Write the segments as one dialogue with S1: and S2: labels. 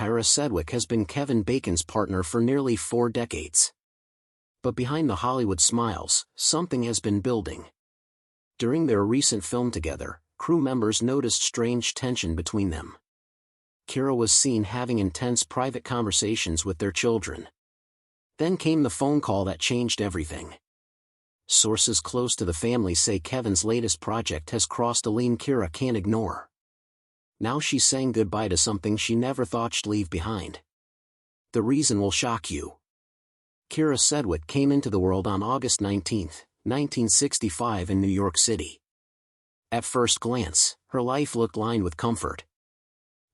S1: Kyra Sedgwick has been Kevin Bacon's partner for nearly 4 decades. But behind the Hollywood smiles, something has been building. During their recent film together, crew members noticed strange tension between them. Kyra was seen having intense private conversations with their children. Then came the phone call that changed everything. Sources close to the family say Kevin's latest project has crossed a line Kyra can't ignore. Now she's saying goodbye to something she never thought she'd leave behind. The reason will shock you. Kyra Sedgwick came into the world on August 19, 1965 in New York City. At first glance, her life looked lined with comfort.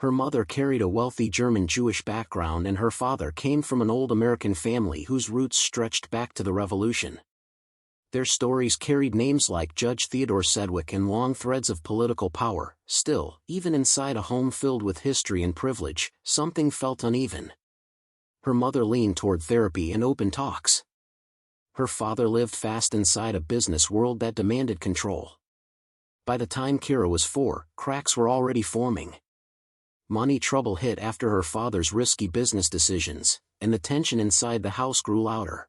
S1: Her mother carried a wealthy German Jewish background and her father came from an old American family whose roots stretched back to the Revolution. Their stories carried names like Judge Theodore Sedgwick and long threads of political power. Still, even inside a home filled with history and privilege, something felt uneven. Her mother leaned toward therapy and open talks. Her father lived fast inside a business world that demanded control. By the time Kyra was 4, cracks were already forming. Money trouble hit after her father's risky business decisions, and the tension inside the house grew louder.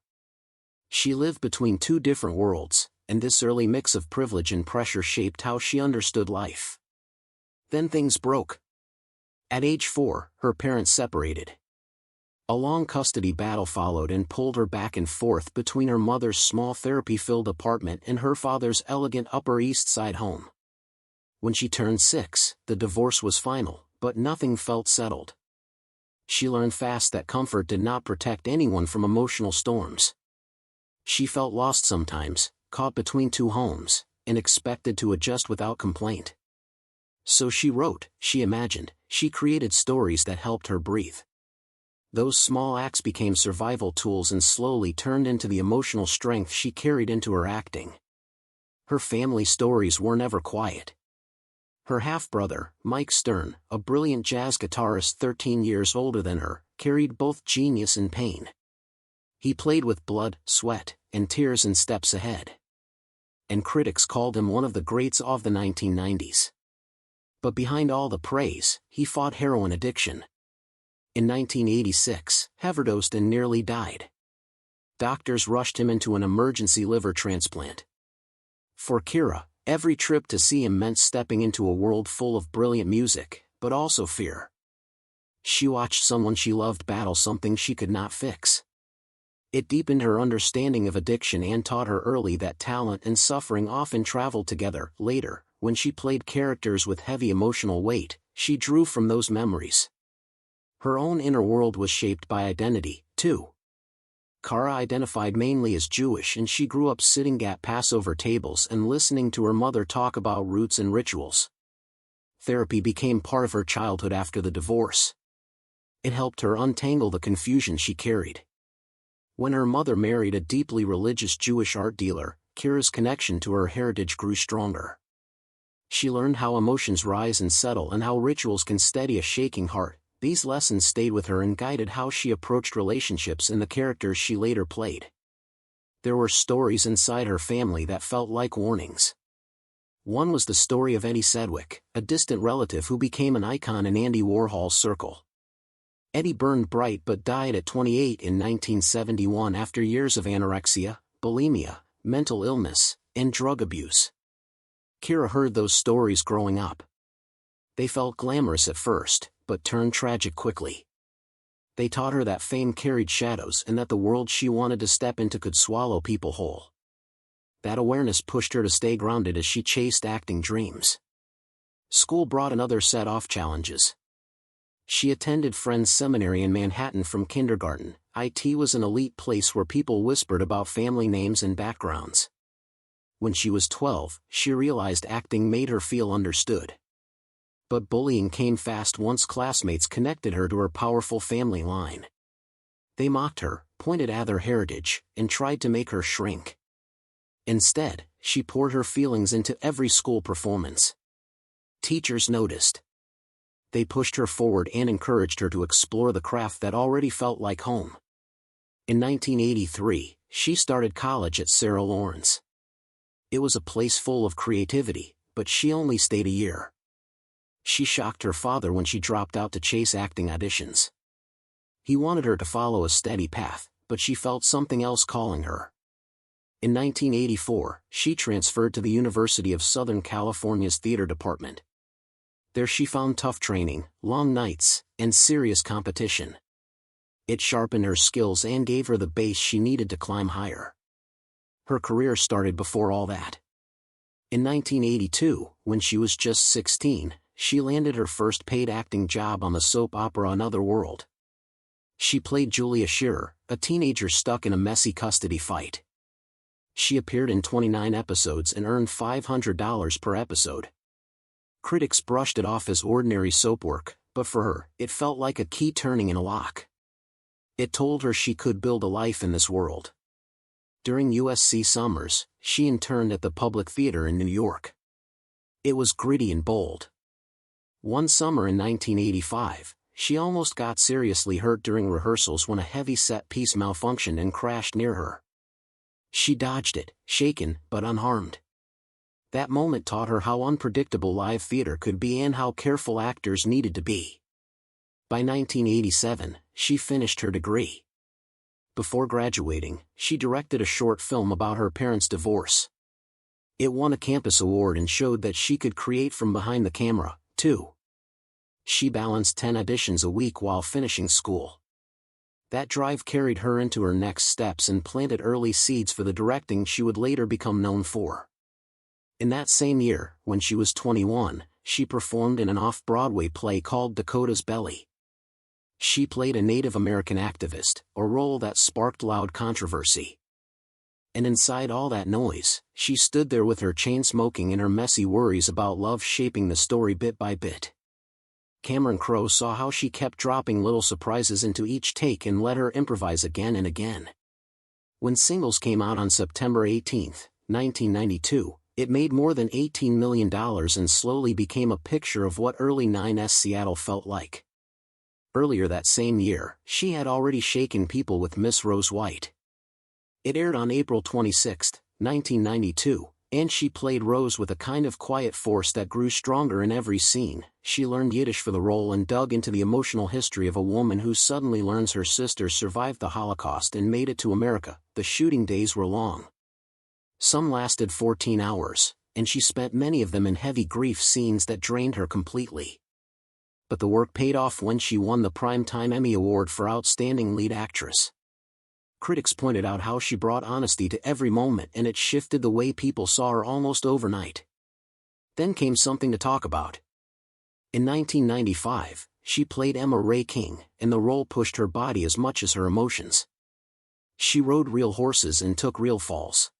S1: She lived between 2 different worlds, and this early mix of privilege and pressure shaped how she understood life. Then things broke. At age 4, her parents separated. A long custody battle followed and pulled her back and forth between her mother's small therapy-filled apartment and her father's elegant Upper East Side home. When she turned 6, the divorce was final, but nothing felt settled. She learned fast that comfort did not protect anyone from emotional storms. She felt lost sometimes, caught between 2 homes, and expected to adjust without complaint. So she wrote, she imagined, she created stories that helped her breathe. Those small acts became survival tools and slowly turned into the emotional strength she carried into her acting. Her family stories were never quiet. Her half-brother, Mike Stern, a brilliant jazz guitarist 13 years older than her, carried both genius and pain. He played with blood, sweat, and tears in Steps Ahead. And critics called him one of the greats of the 1990s. But behind all the praise, he fought heroin addiction. In 1986, he overdosed and nearly died. Doctors rushed him into an emergency liver transplant. For Kyra, every trip to see him meant stepping into a world full of brilliant music, but also fear. She watched someone she loved battle something she could not fix. It deepened her understanding of addiction and taught her early that talent and suffering often traveled together. Later, when she played characters with heavy emotional weight, she drew from those memories. Her own inner world was shaped by identity, too. Kyra identified mainly as Jewish and she grew up sitting at Passover tables and listening to her mother talk about roots and rituals. Therapy became part of her childhood after the divorce. It helped her untangle the confusion she carried. When her mother married a deeply religious Jewish art dealer, Kyra's connection to her heritage grew stronger. She learned how emotions rise and settle and how rituals can steady a shaking heart. These lessons stayed with her and guided how she approached relationships and the characters she later played. There were stories inside her family that felt like warnings. One was the story of Eddie Sedgwick, a distant relative who became an icon in Andy Warhol's circle. Eddie burned bright but died at 28 in 1971 after years of anorexia, bulimia, mental illness, and drug abuse. Kyra heard those stories growing up. They felt glamorous at first, but turned tragic quickly. They taught her that fame carried shadows and that the world she wanted to step into could swallow people whole. That awareness pushed her to stay grounded as she chased acting dreams. School brought another set of challenges. She attended Friends Seminary in Manhattan from kindergarten. It was an elite place where people whispered about family names and backgrounds. When she was 12, she realized acting made her feel understood. But bullying came fast once classmates connected her to her powerful family line. They mocked her, pointed at her heritage, and tried to make her shrink. Instead, she poured her feelings into every school performance. Teachers noticed. They pushed her forward and encouraged her to explore the craft that already felt like home. In 1983, she started college at Sarah Lawrence. It was a place full of creativity, but she only stayed a year. She shocked her father when she dropped out to chase acting auditions. He wanted her to follow a steady path, but she felt something else calling her. In 1984, she transferred to the University of Southern California's theater department. There she found tough training, long nights, and serious competition. It sharpened her skills and gave her the base she needed to climb higher. Her career started before all that. In 1982, when she was just 16, she landed her first paid acting job on the soap opera Another World. She played Julia Shearer, a teenager stuck in a messy custody fight. She appeared in 29 episodes and earned $500 per episode. Critics brushed it off as ordinary soap work, but for her, it felt like a key turning in a lock. It told her she could build a life in this world. During USC summers, she interned at the Public Theater in New York. It was gritty and bold. One summer in 1985, she almost got seriously hurt during rehearsals when a heavy set piece malfunctioned and crashed near her. She dodged it, shaken but unharmed. That moment taught her how unpredictable live theater could be and how careful actors needed to be. By 1987, she finished her degree. Before graduating, she directed a short film about her parents' divorce. It won a campus award and showed that she could create from behind the camera, too. She balanced 10 auditions a week while finishing school. That drive carried her into her next steps and planted early seeds for the directing she would later become known for. In that same year, when she was 21, she performed in an off-Broadway play called Dakota's Belly. She played a Native American activist, a role that sparked loud controversy. And inside all that noise, she stood there with her chain smoking and her messy worries about love shaping the story bit by bit. Cameron Crowe saw how she kept dropping little surprises into each take and let her improvise again and again. When Singles came out on September 18, 1992, it made more than $18 million and slowly became a picture of what early 9's Seattle felt like. Earlier that same year, she had already shaken people with Miss Rose White. It aired on April 26, 1992, and she played Rose with a kind of quiet force that grew stronger in every scene. She learned Yiddish for the role and dug into the emotional history of a woman who suddenly learns her sister survived the Holocaust and made it to America. The shooting days were long. Some lasted 14 hours, and she spent many of them in heavy grief scenes that drained her completely. But the work paid off when she won the Primetime Emmy Award for Outstanding Lead Actress. Critics pointed out how she brought honesty to every moment and it shifted the way people saw her almost overnight. Then came something to talk about. In 1995, she played Emma Ray King, and the role pushed her body as much as her emotions. She rode real horses and took real falls.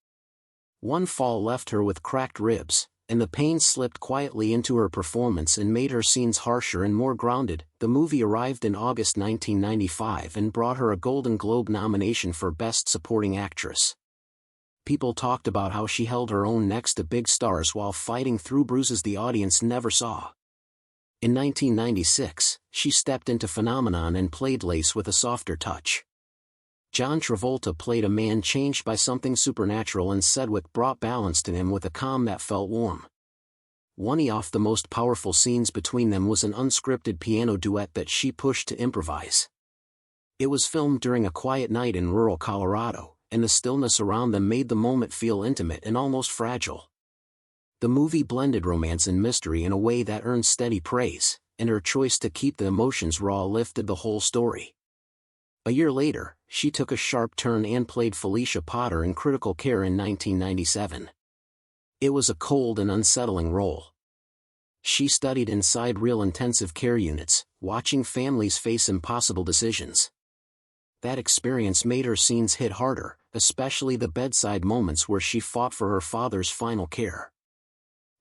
S1: One fall left her with cracked ribs, and the pain slipped quietly into her performance and made her scenes harsher and more grounded. The movie arrived in August 1995 and brought her a Golden Globe nomination for Best Supporting Actress. People talked about how she held her own next to big stars while fighting through bruises the audience never saw. In 1996, she stepped into Phenomenon and played Lace with a softer touch. John Travolta played a man changed by something supernatural, and Sedgwick brought balance to him with a calm that felt warm. One of the most powerful scenes between them was an unscripted piano duet that she pushed to improvise. It was filmed during a quiet night in rural Colorado, and the stillness around them made the moment feel intimate and almost fragile. The movie blended romance and mystery in a way that earned steady praise, and her choice to keep the emotions raw lifted the whole story. A year later, she took a sharp turn and played Felicia Potter in Critical Care in 1997. It was a cold and unsettling role. She studied inside real intensive care units, watching families face impossible decisions. That experience made her scenes hit harder, especially the bedside moments where she fought for her father's final care.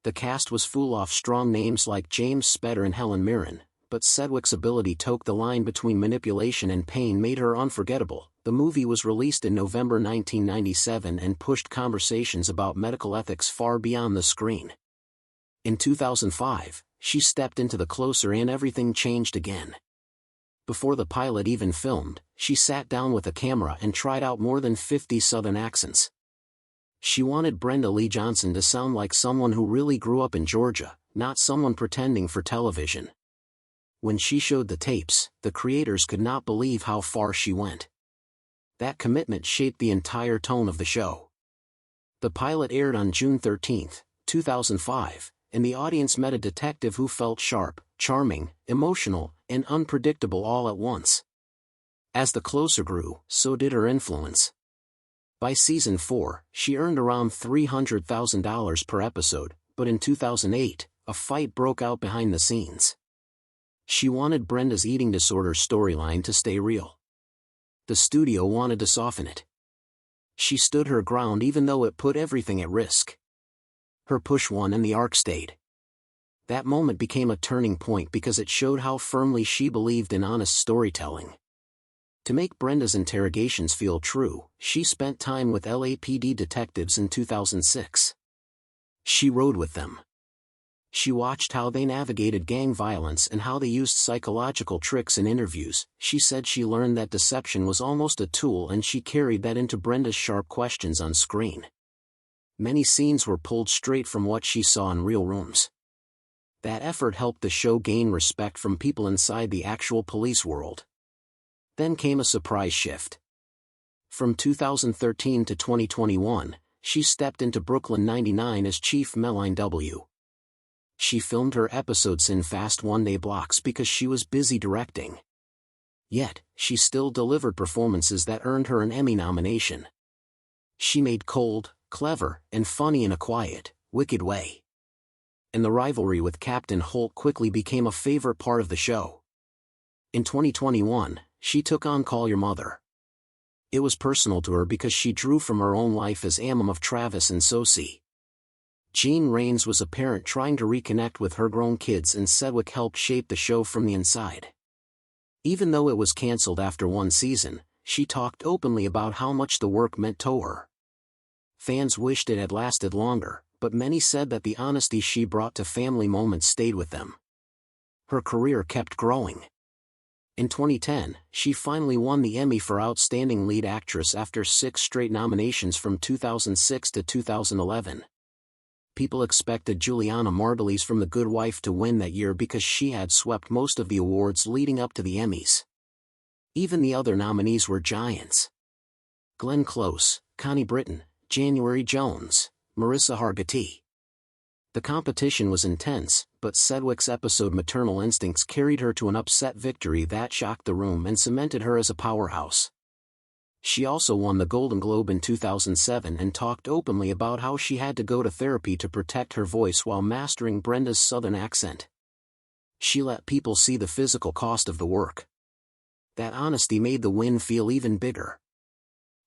S1: The cast was full of strong names like James Spader and Helen Mirren, but Sedgwick's ability to toe the line between manipulation and pain made her unforgettable. The movie was released in November 1997 and pushed conversations about medical ethics far beyond the screen. In 2005, she stepped into The Closer and everything changed again. Before the pilot even filmed, she sat down with a camera and tried out more than 50 Southern accents. She wanted Brenda Lee Johnson to sound like someone who really grew up in Georgia, not someone pretending for television. When she showed the tapes, the creators could not believe how far she went. That commitment shaped the entire tone of the show. The pilot aired on June 13, 2005, and the audience met a detective who felt sharp, charming, emotional, and unpredictable all at once. As The Closer grew, so did her influence. By season 4, she earned around $300,000 per episode, but in 2008, a fight broke out behind the scenes. She wanted Brenda's eating disorder storyline to stay real. The studio wanted to soften it. She stood her ground even though it put everything at risk. Her push won and the arc stayed. That moment became a turning point because it showed how firmly she believed in honest storytelling. To make Brenda's interrogations feel true, she spent time with LAPD detectives in 2006. She rode with them. She watched how they navigated gang violence and how they used psychological tricks in interviews. She said she learned that deception was almost a tool, and she carried that into Brenda's sharp questions on screen. Many scenes were pulled straight from what she saw in real rooms. That effort helped the show gain respect from people inside the actual police world. Then came a surprise shift. From 2013 to 2021, she stepped into Brooklyn 99 as Chief Meline W. She filmed her episodes in fast one-day blocks because she was busy directing. Yet, she still delivered performances that earned her an Emmy nomination. She made cold, clever, and funny in a quiet, wicked way. And the rivalry with Captain Holt quickly became a favorite part of the show. In 2021, she took on Call Your Mother. It was personal to her because she drew from her own life as a mom of Travis and Sosie. Jean Rains was a parent trying to reconnect with her grown kids, and Sedgwick helped shape the show from the inside. Even though it was canceled after one season, she talked openly about how much the work meant to her. Fans wished it had lasted longer, but many said that the honesty she brought to family moments stayed with them. Her career kept growing. In 2010, she finally won the Emmy for Outstanding Lead Actress after 6 straight nominations from 2006 to 2011. People expected Juliana Margulies from The Good Wife to win that year because she had swept most of the awards leading up to the Emmys. Even the other nominees were giants. Glenn Close, Connie Britton, January Jones, Marissa Hargitay. The competition was intense, but Sedgwick's episode Maternal Instincts carried her to an upset victory that shocked the room and cemented her as a powerhouse. She also won the Golden Globe in 2007 and talked openly about how she had to go to therapy to protect her voice while mastering Brenda's Southern accent. She let people see the physical cost of the work. That honesty made the win feel even bigger.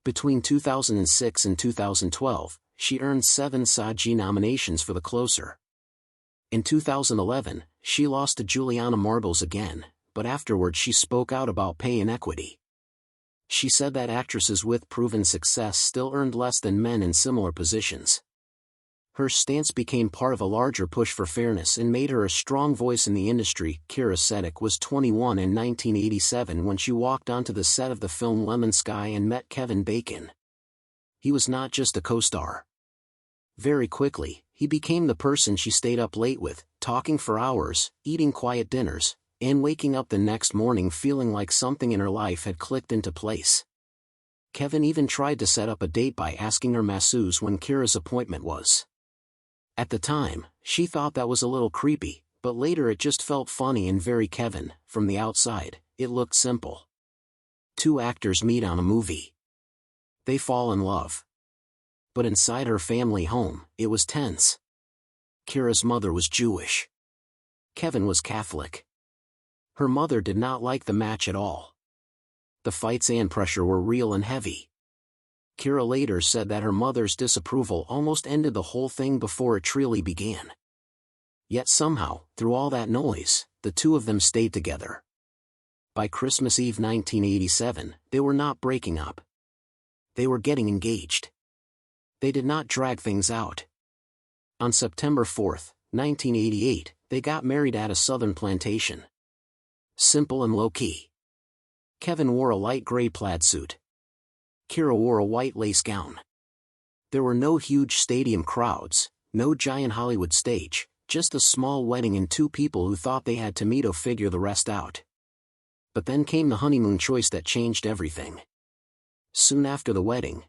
S1: Between 2006 and 2012, she earned 7 SAG nominations for The Closer. In 2011, she lost to Juliana Margulies again, but afterward she spoke out about pay inequity. She said that actresses with proven success still earned less than men in similar positions. Her stance became part of a larger push for fairness and made her a strong voice in the industry. Kyra Sedgwick was 21 in 1987 when she walked onto the set of the film Lemon Sky and met Kevin Bacon. He was not just a co-star. Very quickly, he became the person she stayed up late with, talking for hours, eating quiet dinners, and waking up the next morning feeling like something in her life had clicked into place. Kevin even tried to set up a date by asking her masseuse when Kyra's appointment was. At the time, she thought that was a little creepy, but later it just felt funny and very Kevin. From the outside, it looked simple. 2 actors meet on a movie. They fall in love. But inside her family home, it was tense. Kyra's mother was Jewish. Kevin was Catholic. Her mother did not like the match at all. The fights and pressure were real and heavy. Kyra later said that her mother's disapproval almost ended the whole thing before it really began. Yet somehow, through all that noise, the two of them stayed together. By Christmas Eve 1987, they were not breaking up. They were getting engaged. They did not drag things out. On September 4, 1988, they got married at a southern plantation. Simple and low-key. Kevin wore a light gray plaid suit. Kyra wore a white lace gown. There were no huge stadium crowds, no giant Hollywood stage, Just a small wedding and two people who thought they had to figure the rest out. But then came the honeymoon choice that changed everything. Soon after the wedding,